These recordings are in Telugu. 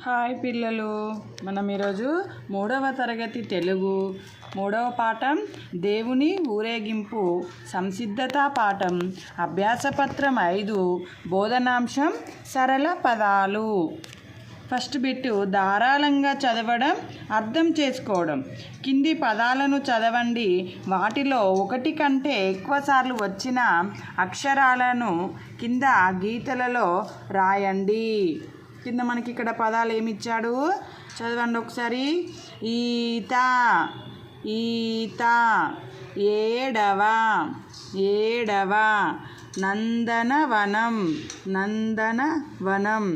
హాయ్ పిల్లలు, మనం ఈరోజు 3వ తరగతి తెలుగు 3వ పాఠం దేవుని ఊరేగింపు సంసిద్ధత పాఠం అభ్యాసపత్రం 5 బోధనాంశం సరళ పదాలు. ఫస్ట్ బిట్టు ధారాళంగా చదవడం, అర్థం చేసుకోవడం. కింది పదాలను చదవండి. వాటిలో ఒకటి కంటే ఎక్కువసార్లు వచ్చిన అక్షరాలను కింద గీతలలో రాయండి. కింద మనకి ఇక్కడ పదాలు ఏమి ఇచ్చాడు చదవండి ఒకసారి. ఈత, ఈత. ఏడవ, ఏడవ. నందనవనం, నందనవనం.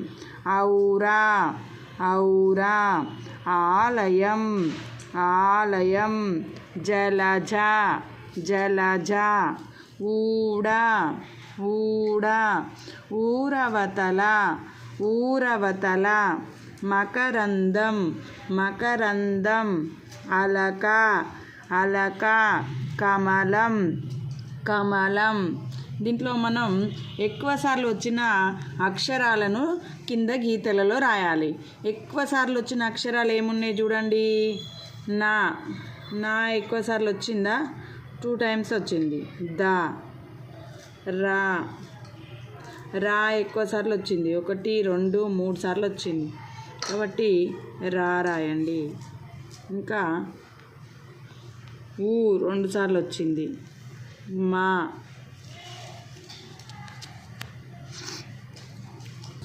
ఔరా, ఔరా. ఆలయం, ఆలయం. జలజ, జలజ. ఊడ, ఊడ. ఊరవతల, ఊరవతల. మకరందం, మకరందం. అలక, అలక. కమలం, కమలం. దీంట్లో మనం ఎక్కువసార్లు వచ్చిన అక్షరాలను కింద గీతలలో రాయాలి. ఎక్కువసార్లు వచ్చిన అక్షరాలు ఏమున్నాయి చూడండి. నా, నా ఎక్కువసార్లు వచ్చిందా? 2 times వచ్చింది. ద, రా, రా ఎక్కువసార్లు వచ్చింది. 1, 2, 3 సార్లు వచ్చింది కాబట్టి రా రాయండి. ఇంకా ఊ 2 సార్లు వచ్చింది. మా,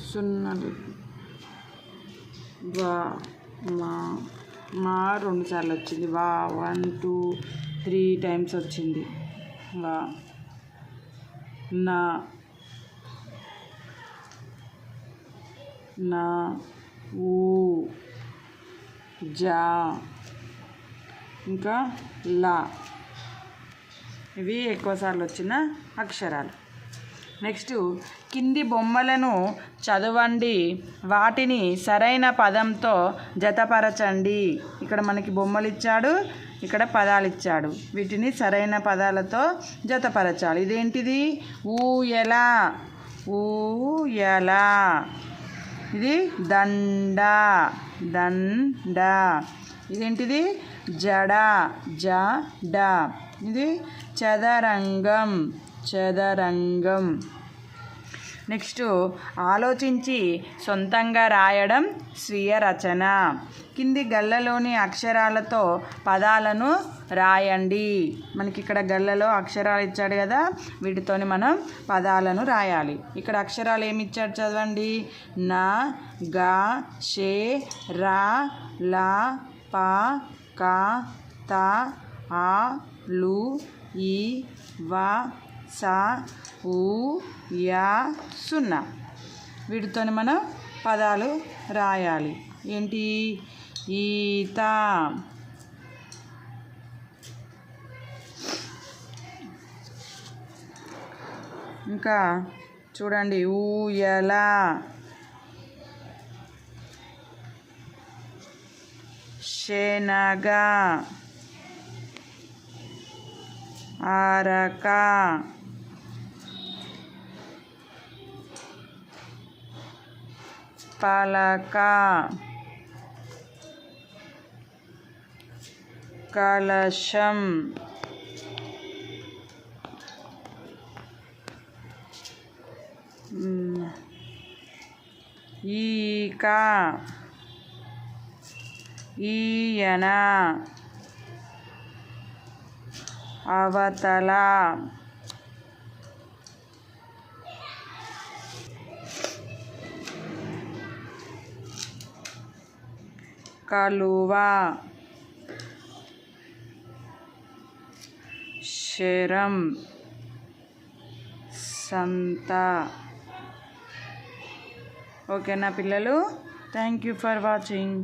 సున్నలు. వా, మా, మా 2 సార్లు వచ్చింది. వా 1, 2, 3 times వచ్చింది. వా. నా, నా. ఊ, జా, ఇంకా లా. ఇవి ఎక్కువసార్లు వచ్చిన అక్షరాలు. నెక్స్ట్ కింది బొమ్మలను చదవండి, వాటిని సరైన పదంతో జతపరచండి. ఇక్కడ మనకి బొమ్మలు ఇచ్చాడు, ఇక్కడ పదాలు ఇచ్చాడు. వీటిని సరైన పదాలతో జతపరచాలి. ఇదేంటిది? ఊయల, ఊయల. ఇది దండ, దండ. ఇదేంటిది? జడ, జడ. ఇది చదరంగం, చదరంగం. నెక్స్ట్ ఆలోచించి సొంతంగా రాయడం స్వీయ రచన. కింది గళ్ళలోని అక్షరాలతో పదాలను రాయండి. మనకి ఇక్కడ గళ్ళలో అక్షరాలు ఇచ్చాడు కదా, వీటితోని మనం పదాలను రాయాలి. ఇక్కడ అక్షరాలు ఏమి ఇచ్చాడు చదవండి. నా, గా, షే, రా, లా, పా, కా, తా, ఆ, లు, ఈ, వా, సా, ఊ, యా, సున్నా. వీటితోని మనం పదాలు రాయాలి. ఏంటి? ఈత, ఇంకా చూడండి. ఊయల, శనగ, అరక, పలక, కలశం, ఈక, ఈయన, అవతల, కలువ, శరం, సంత. ఓకేనా పిల్లలు? Thank you for watching.